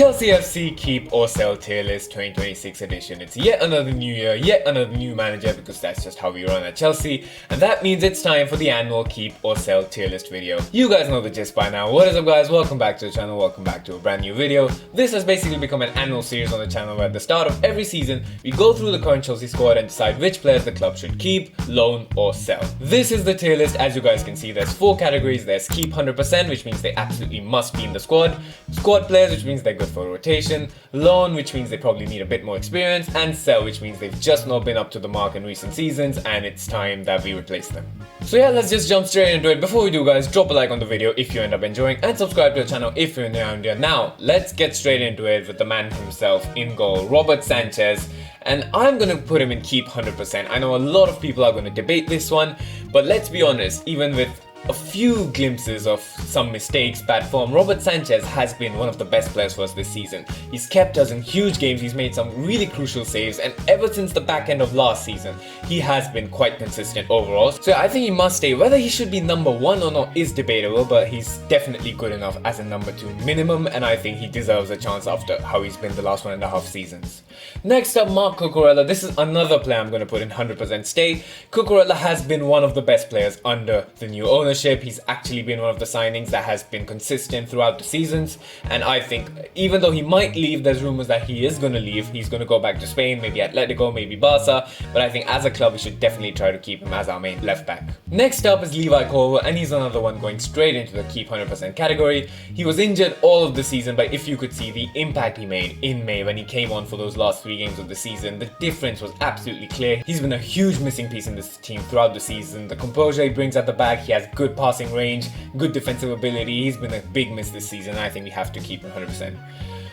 Chelsea FC Keep or Sell Tier List 2026 edition. It's yet another new year, yet another new manager, because that's just how we run at Chelsea, and that means it's time for the annual Keep or Sell Tier List video. You guys know the gist by now. What is up, guys? Welcome back to the channel, welcome back to a brand new video. This has basically become an annual series on the channel where at the start of every season we go through the current Chelsea squad and decide which players the club should keep, loan or sell. This is the tier list. As you guys can see, there's 4 categories. There's keep 100%, which means they absolutely must be in the squad players, which means they're good for rotation, loan, which means they probably need a bit more experience, and sell, which means they've just not been up to the mark in recent seasons and it's time that we replace them. So yeah, let's just jump straight into it. Before we do, guys, drop a like on the video if you end up enjoying, and subscribe to the channel if you're new around here. Now let's get straight into it with the man himself in goal, Robert Sanchez, and I'm gonna put him in keep 100%. I know a lot of people are gonna debate this one, but let's be honest, even with a few glimpses of some mistakes, bad form, Robert Sanchez has been one of the best players for us this season. He's kept us in huge games, he's made some really crucial saves, and ever since the back end of last season, he has been quite consistent overall. So I think he must stay. Whether he should be number 1 or not is debatable, but he's definitely good enough as a number 2 minimum, and I think he deserves a chance after how he's been the last 1.5 seasons. Next up, Marc Cucurella. This is another player I'm going to put in 100% stay. Cucurella has been one of the best players under the new ownership. He's actually been one of the signings that has been consistent throughout the seasons, and I think even though he might leave, there's rumors that he is going to leave. He's going to go back to Spain, maybe Atletico, maybe Barca, but I think as a club we should definitely try to keep him as our main left back. Next up is Levi Colwill, and he's another one going straight into the keep 100% category. He was injured all of the season, but if you could see the impact he made in May when he came on for those last 3 games of the season, the difference was absolutely clear. He's been a huge missing piece in this team throughout the season. The composure he brings at the back, he has good passing range, good defensive ability. He's been a big miss this season. I think we have to keep him 100%.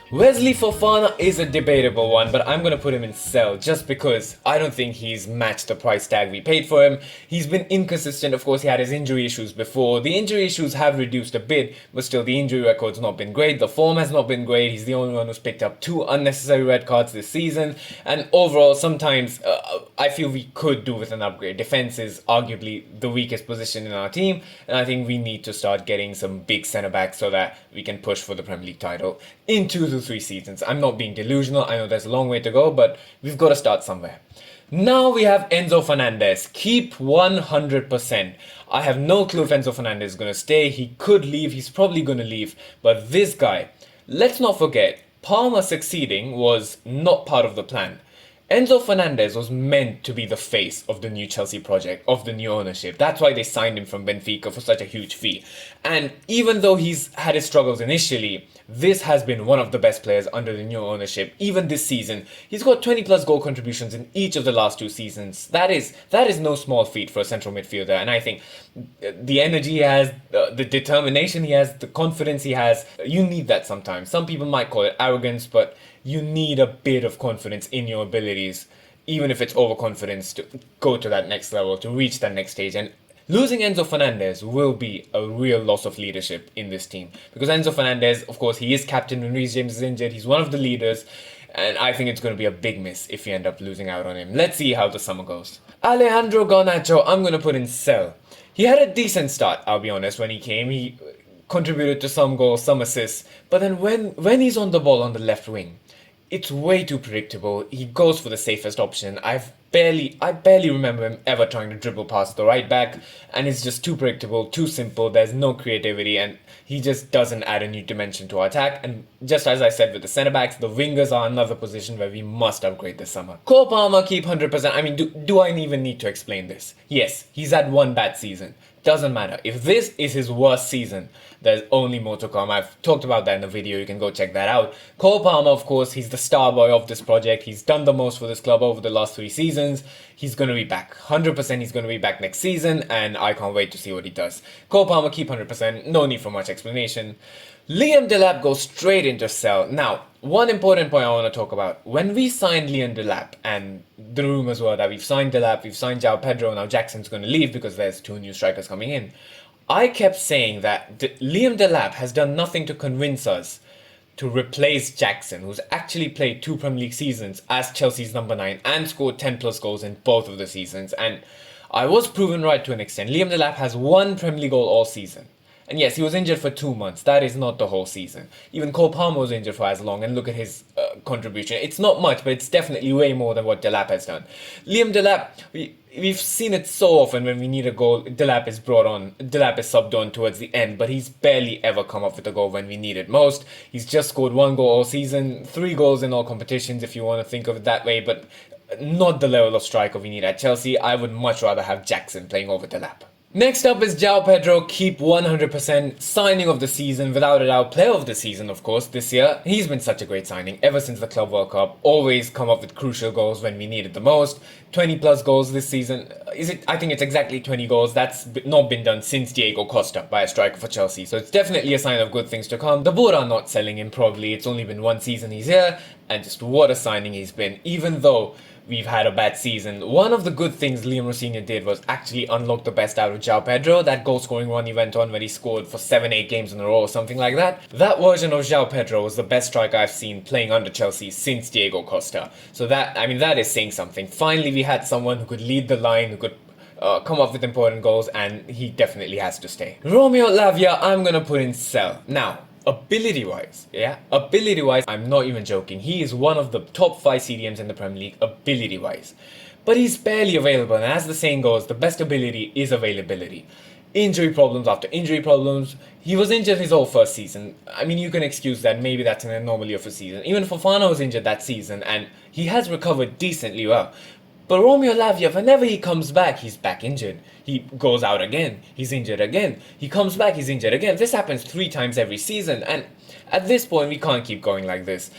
Wesley Fofana is a debatable one, but I'm going to put him in sell just because I don't think he's matched the price tag we paid for him. He's been inconsistent. Of course, he had his injury issues before. The injury issues have reduced a bit, but still the injury record's not been great. The form has not been great. He's the only one who's picked up 2 unnecessary red cards this season. And overall, sometimes I feel we could do with an upgrade. Defense is arguably the weakest position in our team, and I think we need to start getting some big centre backs so that we can push for the Premier League title in 2 to 3 seasons. I'm not being delusional. I know there's a long way to go, but we've got to start somewhere. Now we have Enzo Fernandez. Keep 100%. I have no clue if Enzo Fernandez is going to stay. He could leave. He's probably going to leave. But this guy, let's not forget, Palmer succeeding was not part of the plan. Enzo Fernandez was meant to be the face of the new Chelsea project, of the new ownership. That's why they signed him from Benfica for such a huge fee. And even though he's had his struggles initially, this has been one of the best players under the new ownership. Even this season, he's got 20 plus goal contributions in each of the last 2 seasons. That is no small feat for a central midfielder. And I think the energy he has, the determination he has, the confidence he has, you need that sometimes. Some people might call it arrogance, but you need a bit of confidence in your abilities, even if it's overconfidence, to go to that next level, to reach that next stage. And losing Enzo Fernandez will be a real loss of leadership in this team, because Enzo Fernandez, of course, he is captain when Reece James is injured. He's one of the leaders, and I think it's going to be a big miss if we end up losing out on him. Let's see how the summer goes. Alejandro Garnacho, I'm going to put in sell. He had a decent start, I'll be honest. When he came, he contributed to some goals, some assists, but then when he's on the ball on the left wing, it's way too predictable. He goes for the safest option. I barely remember him ever trying to dribble past the right back, and it's just too predictable, too simple. There's no creativity, and he just doesn't add a new dimension to our attack. And just as I said with the centre backs, the wingers are another position where we must upgrade this summer. Cole Palmer, keep 100%. I mean, do I even need to explain this? Yes, he's had 1 bad season. Doesn't matter. If this is his worst season, there's only more to come. I've talked about that in the video. You can go check that out. Cole Palmer, of course, he's the star boy of this project. He's done the most for this club over the last 3 seasons. He's going to be back. 100% he's going to be back next season, and I can't wait to see what he does. Cole Palmer, keep 100%. No need for much explanation. Liam Delap goes straight into sell. Now, one important point I want to talk about. When we signed Liam Delap, and the rumors were that we've signed Delap, we've signed João Pedro, now Jackson's going to leave because there's 2 new strikers coming in. I kept saying that Liam Delap has done nothing to convince us to replace Jackson, who's actually played 2 Premier League seasons as Chelsea's number 9 and scored 10 plus goals in both of the seasons. And I was proven right to an extent. Liam Delap has 1 Premier League goal all season. And yes, he was injured for 2 months. That is not the whole season. Even Cole Palmer was injured for as long, and look at his contribution. It's not much, but it's definitely way more than what Delap has done. Liam Delap, we've seen it so often when we need a goal. Delap is subbed on towards the end, but he's barely ever come up with a goal when we need it most. He's just scored 1 goal all season, 3 goals in all competitions if you want to think of it that way, but not the level of striker we need at Chelsea. I would much rather have Jackson playing over Delap. Next up is João Pedro, keep 100%, signing of the season, without a doubt, player of the season, of course, this year. He's been such a great signing ever since the Club World Cup, always come up with crucial goals when we need it the most. 20 plus goals this season. I think it's exactly 20 goals. That's not been done since Diego Costa by a striker for Chelsea, so it's definitely a sign of good things to come. The board are not selling him probably, it's only been 1 season he's here, and just what a signing he's been, even though we've had a bad season. One of the good things Liam Rosinha did was actually unlock the best out of João Pedro. That goal scoring run he went on when he scored for 7-8 games in a row or something like that. That version of João Pedro was the best striker I've seen playing under Chelsea since Diego Costa. So that is saying something. Finally we had someone who could lead the line, who could come up with important goals, and he definitely has to stay. Romeo Lavia, I'm gonna put in sell. Now, ability-wise, I'm not even joking. He is one of the top 5 CDMs in the Premier League, ability-wise. But he's barely available, and as the saying goes, the best ability is availability. Injury problems after injury problems. He was injured his whole first season. I mean, you can excuse that. Maybe that's an anomaly of a season. Even Fofana was injured that season, and he has recovered decently well. But Romeo Lavia, whenever he comes back, he's back injured. He goes out again, he's injured again. He comes back, he's injured again. This happens 3 times every season, and at this point, we can't keep going like this.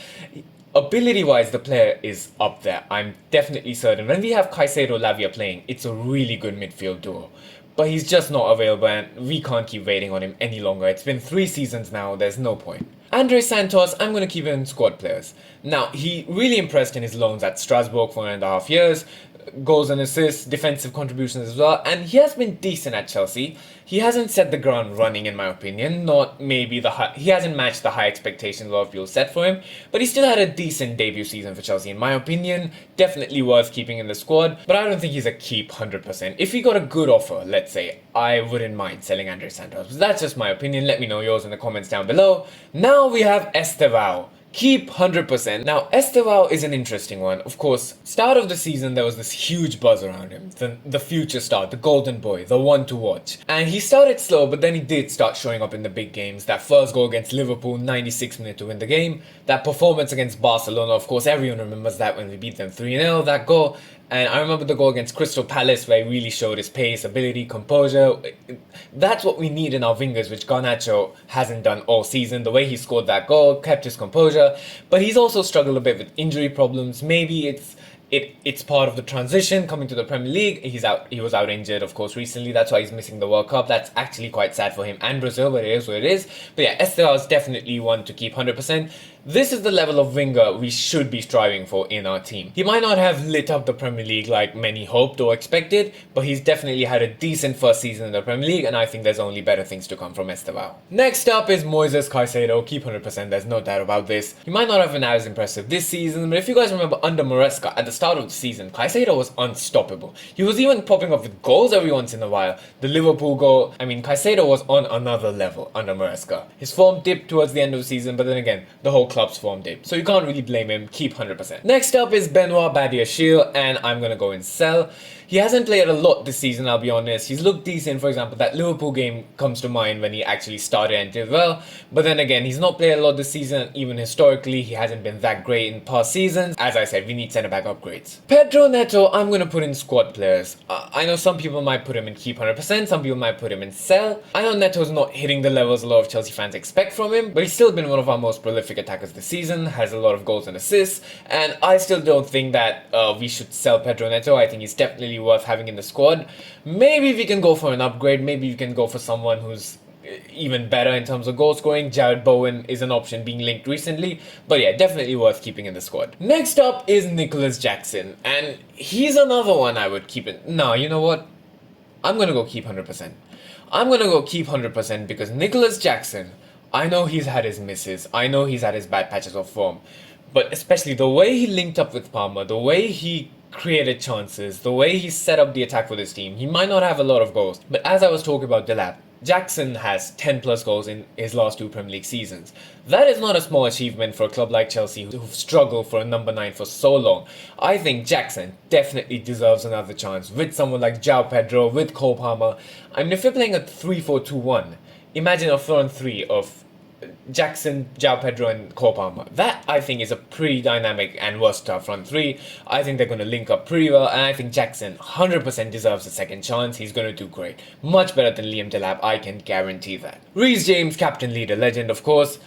Ability-wise, the player is up there. I'm definitely certain. When we have Caicedo-Lavia playing, it's a really good midfield duo. But he's just not available, and we can't keep waiting on him any longer. It's been 3 seasons now, there's no point. Andre Santos, I'm going to keep him in squad players. Now, he really impressed in his loans at Strasbourg for 1.5 years. Goals and assists, defensive contributions as well, and he has been decent at Chelsea. He hasn't set the ground running, in my opinion. He hasn't matched the high expectations a lot of people set for him, but he still had a decent debut season for Chelsea, in my opinion. Definitely worth keeping in the squad, but I don't think he's a keep 100%. If he got a good offer, let's say, I wouldn't mind selling Andre Santos. But that's just my opinion. Let me know yours in the comments down below. Now we have Estevao. Keep 100%. Now, Estevao is an interesting one. Of course, start of the season, there was this huge buzz around him. The future star, the golden boy, the one to watch. And he started slow, but then he did start showing up in the big games. That first goal against Liverpool, 96th minute to win the game. That performance against Barcelona, of course, everyone remembers that when we beat them 3-0, that goal. And I remember the goal against Crystal Palace where he really showed his pace, ability, composure. That's what we need in our wingers, which Garnacho hasn't done all season. The way he scored that goal, kept his composure. But he's also struggled a bit with injury problems. Maybe it's part of the transition coming to the Premier League. He was out injured, of course, recently. That's why he's missing the World Cup. That's actually quite sad for him and Brazil, but it is what it is. But yeah, Estevao is definitely one to keep 100%. This is the level of winger we should be striving for in our team. He might not have lit up the Premier League like many hoped or expected, but he's definitely had a decent first season in the Premier League, and I think there's only better things to come from Estevao. Next up is Moises Caicedo. Keep 100%, there's no doubt about this. He might not have been as impressive this season, but if you guys remember under Maresca at the start of the season, Caicedo was unstoppable. He was even popping up with goals every once in a while. The Liverpool goal, Caicedo was on another level under Maresca. His form dipped towards the end of the season, but then again, the whole club's form dipped, so you can't really blame him. Keep 100%. Next up is Benoit Badiashile, and I'm gonna go in sell. He hasn't played a lot this season, I'll be honest. He's looked decent. For example, that Liverpool game comes to mind when he actually started and did well. But then again, he's not played a lot this season. Even historically, he hasn't been that great in past seasons. As I said, we need centre-back upgrades. Pedro Neto, I'm going to put in squad players. I know some people might put him in keep 100%. Some people might put him in sell. I know Neto's not hitting the levels a lot of Chelsea fans expect from him, but he's still been one of our most prolific attackers this season. Has a lot of goals and assists. And I still don't think that we should sell Pedro Neto. I think he's definitely worth having in the squad. Maybe we can go for an upgrade. Maybe we can go for someone who's even better in terms of goal scoring. Jared Bowen is an option being linked recently, but yeah, definitely worth keeping in the squad. Next up is Nicholas Jackson, and he's another one I would keep in. No, you know what? I'm gonna go keep 100%. I'm gonna go keep 100% because Nicholas Jackson, I know he's had his misses, I know he's had his bad patches of form, but especially the way he linked up with Palmer, the way he created chances, the way he set up the attack for this team. He might not have a lot of goals, but as I was talking about Delap, Jackson has 10 plus goals in his last 2 Premier League seasons. That is not a small achievement for a club like Chelsea who've struggled for a number 9 for so long. I think Jackson definitely deserves another chance with someone like João Pedro, with Cole Palmer. I mean, if you're playing a 3-4-2-1, imagine a front 3 of Jackson, João Pedro, and Cole Palmer. That, I think, is a pretty dynamic and versatile front 3. I think they're going to link up pretty well, and I think Jackson 100% deserves a second chance. He's going to do great. Much better than Liam Delap, I can guarantee that. Reece James, captain, leader, legend, of course.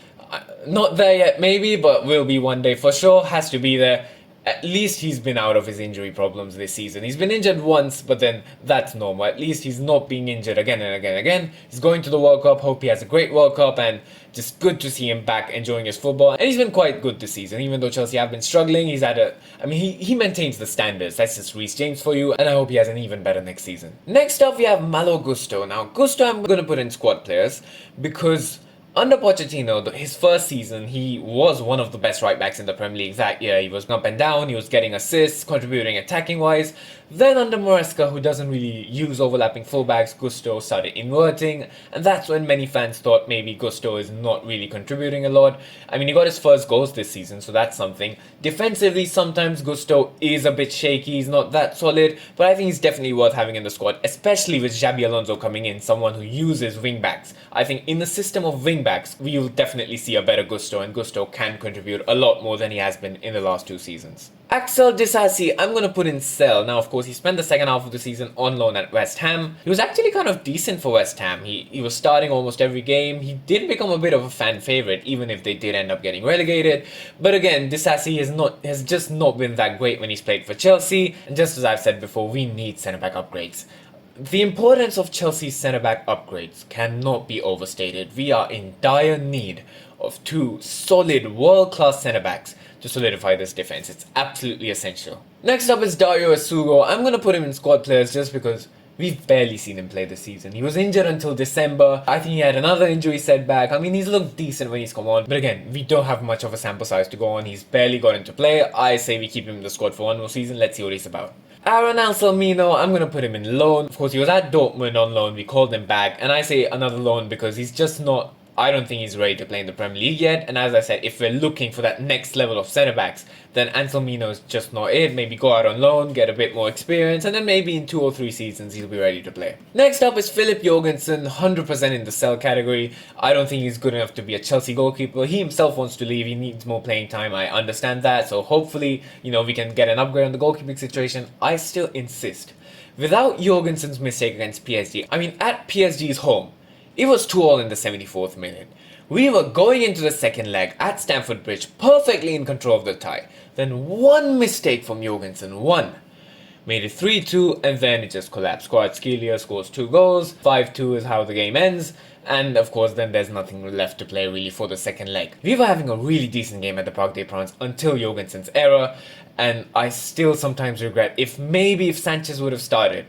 Not there yet, maybe, but will be one day for sure. Has to be there. At least he's been out of his injury problems this season. He's been injured once, but then that's normal. At least he's not being injured again and again and again. He's going to the World Cup. Hope he has a great World Cup, and just good to see him back enjoying his football. And he's been quite good this season, even though Chelsea have been struggling. He's had he maintains the standards. That's just Reece James for you, and I hope he has an even better next season. Next up, we have Malo Gusto. Now, Gusto I'm going to put in squad players because under Pochettino, his first season, he was one of the best right-backs in the Premier League that year. He was up and down, he was getting assists, contributing attacking-wise. Then under Maresca, who doesn't really use overlapping fullbacks, Gusto started inverting, and that's when many fans thought maybe Gusto is not really contributing a lot. I mean, he got his first goals this season, so that's something. Defensively, sometimes Gusto is a bit shaky, he's not that solid, but I think he's definitely worth having in the squad, especially with XABI Alonso coming in, someone who uses wing-backs. I think in the system of wing-backs, we will definitely see a better Gusto, and Gusto can contribute a lot more than he has been in the last 2 seasons. Axel Disasi, I'm going to put in sell. Now, of course, he spent the second half of the season on loan at West Ham. He was actually kind of decent for West Ham. He was starting almost every game. He did become a bit of a fan favourite, even if they did end up getting relegated. But again, Disasi has just not been that great when he's played for Chelsea. And just as I've said before, we need centre-back upgrades. The importance of Chelsea's centre-back upgrades cannot be overstated. We are in dire need of 2 solid world-class centre-backs to solidify this defense. It's absolutely essential. Next up is Dario Asugo. I'm going to put him in squad players just because we've barely seen him play this season. He was injured until December. I think he had another injury setback. I mean, he's looked decent when he's come on. But again, we don't have much of a sample size to go on. He's barely got into play. I say we keep him in the squad for one more season. Let's see what he's about. Aaron Anselmino, I'm going to put him in loan. Of course, he was at Dortmund on loan. We called him back. And I say another loan because he's just not... I don't think he's ready to play in the Premier League yet. And as I said, if we're looking for that next level of centre-backs, then Anselmino is just not it. Maybe go out on loan, get a bit more experience, and then maybe in 2 or 3 seasons he'll be ready to play. Next up is Philip Jorgensen, 100% in the sell category. I don't think he's good enough to be a Chelsea goalkeeper. He himself wants to leave. He needs more playing time. I understand that. So hopefully, we can get an upgrade on the goalkeeping situation. I still insist. Without Jorgensen's mistake against PSG, I mean, at PSG's home, it was 2-2 in the 74th minute. We were going into the second leg at Stamford Bridge, perfectly in control of the tie. Then one mistake from Jorgensen, made it 3-2, and then it just collapsed. Kvaratskhelia scores 2 goals, 5-2 is how the game ends, and of course then there's nothing left to play really for the second leg. We were having a really decent game at the Parc des Princes until Jorgensen's error, and I still sometimes regret if Sanchez would have started,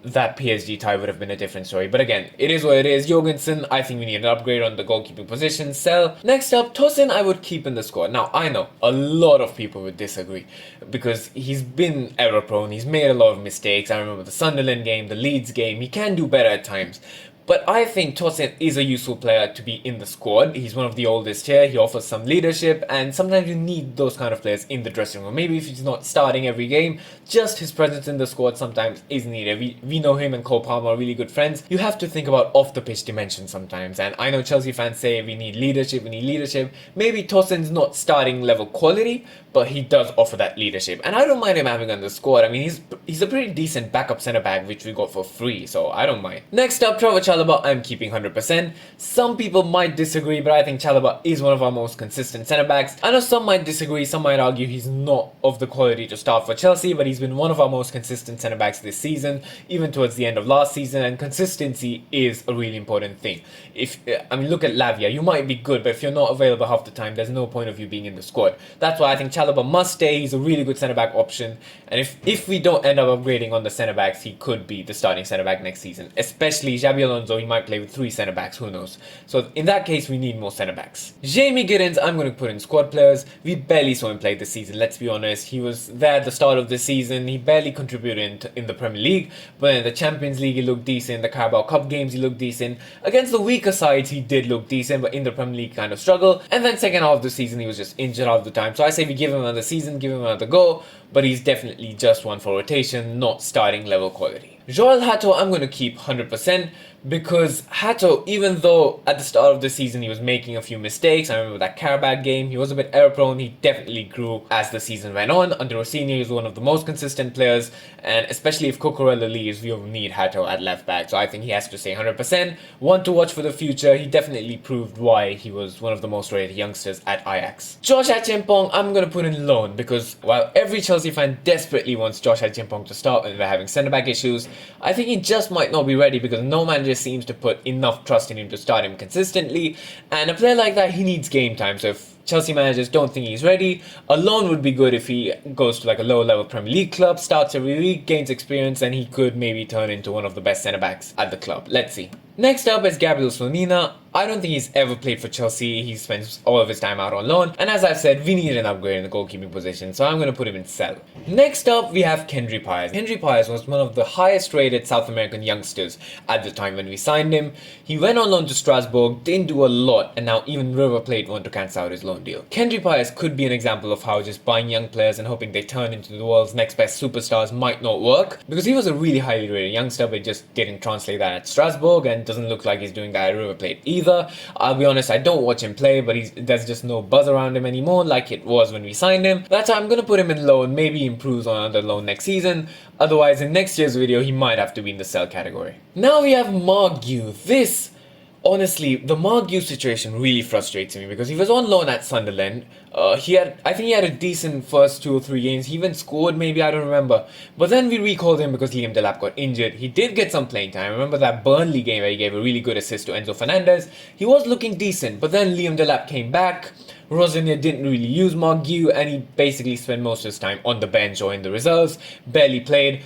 that PSG tie would have been a different story. But again, it is what it is. Jorgensen, I think we need an upgrade on the goalkeeping position. Sell. Next up, Tosin I would keep in the squad. Now, I know a lot of people would disagree because he's been error prone. He's made a lot of mistakes. I remember the Sunderland game, the Leeds game. He can do better at times. But I think Tosin is a useful player to be in the squad. He's one of the oldest here. He offers some leadership, and sometimes you need those kind of players in the dressing room. Maybe if he's not starting every game, just his presence in the squad sometimes is needed. We know him and Cole Palmer are really good friends. You have to think about off-the-pitch dimension sometimes, and I know Chelsea fans say we need leadership. Maybe Tosin's not starting level quality, but he does offer that leadership, and I don't mind him having on the squad. I mean, he's a pretty decent backup centre-back, which we got for free, so I don't mind. Next up, Trevor Chalobah, I'm keeping 100%. Some people might disagree, but I think Chalobah is one of our most consistent centre-backs. I know some might disagree, some might argue he's not of the quality to start for Chelsea, but he's been one of our most consistent centre-backs this season, even towards the end of last season, and consistency is a really important thing. Look at Lavia, you might be good, but if you're not available half the time, there's no point of you being in the squad. That's why I think Chalobah must stay. He's a really good centre-back option, and if we don't end up upgrading on the centre-backs, he could be the starting centre-back next season, especially XABI Alonso Alonso, he might play with 3 centre backs, who knows. So in that case, we need more centre backs. Jamie Giddens, I'm going to put in squad players. We barely saw him play this season, let's be honest. He was there at the start of the season, he barely contributed in the Premier League, but in the Champions League he looked decent, the Carabao Cup games he looked decent. Against the weaker sides he did look decent, but in the Premier League kind of struggled. And then second half of the season he was just injured half the time. So I say we give him another season, give him another go, but he's definitely just one for rotation, not starting level quality. Joel Hato, I'm going to keep 100%, because Hato, even though at the start of the season he was making a few mistakes, I remember that Carabao game, he was a bit error prone, he definitely grew as the season went on. Under Rossini, he was one of the most consistent players, and especially if Cucurella leaves, we will need Hato at left back, so I think he has to stay 100%. One to watch for the future, he definitely proved why he was one of the most rated youngsters at Ajax. Josh Achimpong, I'm going to put in loan, because while every Chelsea fan desperately wants Josh Achimpong to start when they're having centre-back issues, I think he just might not be ready, because no manager seems to put enough trust in him to start him consistently, and a player like that, he needs game time. So if Chelsea managers don't think he's ready, a loan would be good. If he goes to like a lower level Premier League club, starts every week, gains experience, and he could maybe turn into one of the best centre backs at the club. Let's see. Next up is Gabriel Slonina. I don't think he's ever played for Chelsea. He spends all of his time out on loan, and as I've said, we need an upgrade in the goalkeeping position, so I'm going to put him in sell. Next up, we have Kendry Páez. Kendry Páez was one of the highest rated South American youngsters at the time when we signed him. He went on loan to Strasbourg, didn't do a lot, and now even River Plate want to cancel out his loan deal. Kendry Páez could be an example of how just buying young players and hoping they turn into the world's next best superstars might not work, because he was a really highly rated youngster, but just didn't translate that at Strasbourg, and doesn't look like he's doing that at River Plate either. I'll be honest, I don't watch him play, but there's just no buzz around him anymore like it was when we signed him. That's why I'm going to put him in loan. Maybe he improves on under loan next season. Otherwise, in next year's video, he might have to be in the sell category. Now we have Margue. Honestly, the Margue situation really frustrates me, because he was on loan at Sunderland. I think he had a decent first 2 or 3 games. He even scored, maybe, I don't remember. But then we recalled him because Liam Delap got injured. He did get some playing time. I remember that Burnley game where he gave a really good assist to Enzo Fernandez. He was looking decent, but then Liam Delap came back. Rosenior didn't really use Margue, and he basically spent most of his time on the bench or in the reserves. Barely played.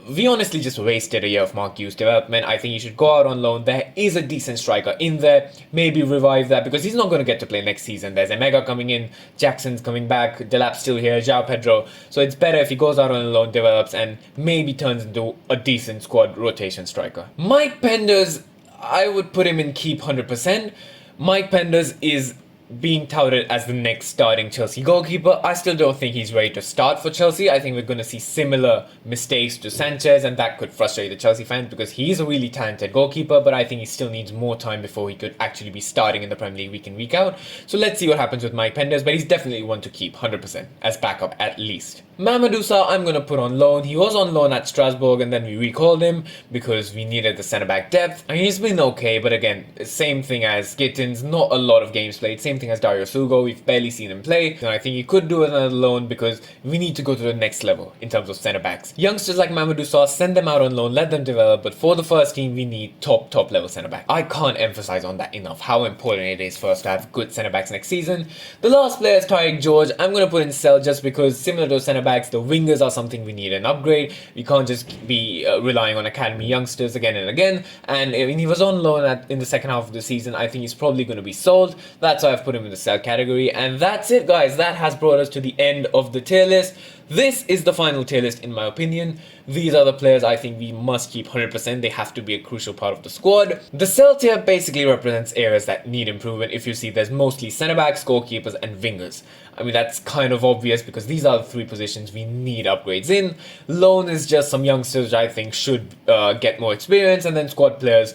We honestly just wasted a year of Margue's development. I think he should go out on loan. There is a decent striker in there. Maybe revive that, because he's not going to get to play next season. There's Emega coming in, Jackson's coming back, Delap's still here, João Pedro. So it's better if he goes out on loan, develops, and maybe turns into a decent squad rotation striker. Mike Penders, I would put him in keep 100%. Mike Penders is being touted as the next starting Chelsea goalkeeper. I still don't think he's ready to start for Chelsea. I think we're going to see similar mistakes to Sanchez, and that could frustrate the Chelsea fans, because he's a really talented goalkeeper, but I think he still needs more time before he could actually be starting in the Premier League week in, week out. So let's see what happens with Mike Penders, but he's definitely one to keep 100% as backup at least. Mamadou Sarr, I'm going to put on loan. He was on loan at Strasbourg, and then we recalled him because we needed the centre-back depth. I mean, he's been okay, but again, same thing as Gittins, not a lot of games played. Same thing as Dario Sugo, we've barely seen him play. And I think he could do another loan, because we need to go to the next level in terms of centre-backs. Youngsters like Mamadou Sarr, send them out on loan, let them develop, but for the first team, we need top level centre-back. I can't emphasize on that enough, how important it is for us to have good centre-backs next season. The last player is Tariq George. I'm going to put in sell, just because similar to centre-backs, the wingers are something we need an upgrade. We can't just be relying on academy youngsters again and again. And when he was on loan in the second half of the season, I think he's probably going to be sold. That's why I've put him in the sell category. And that's it, guys. That has brought us to the end of the tier list. This is the final tier list in my opinion. These are the players I think we must keep 100%. They have to be a crucial part of the squad. The sell tier basically represents areas that need improvement. If you see, there's mostly centre-backs, goalkeepers and wingers. I mean, that's kind of obvious, because these are the 3 positions we need upgrades in. Loan is just some youngsters which I think should get more experience, and then squad players.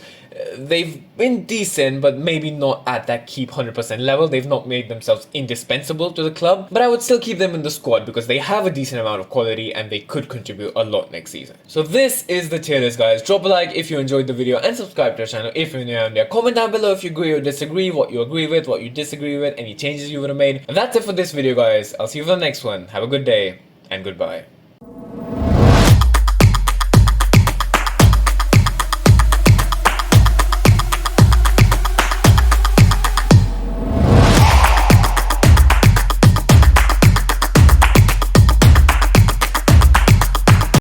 They've been decent, but maybe not at that keep 100% level. They've not made themselves indispensable to the club, but I would still keep them in the squad because they have a decent amount of quality and they could contribute a lot next season. So this is the tier list, guys. Drop a like if you enjoyed the video and subscribe to our channel if you're new around there. Comment down below if you agree or disagree, what you agree with, what you disagree with, any changes you would have made. And that's it for this video, guys. I'll see you for the next one. Have a good day and goodbye.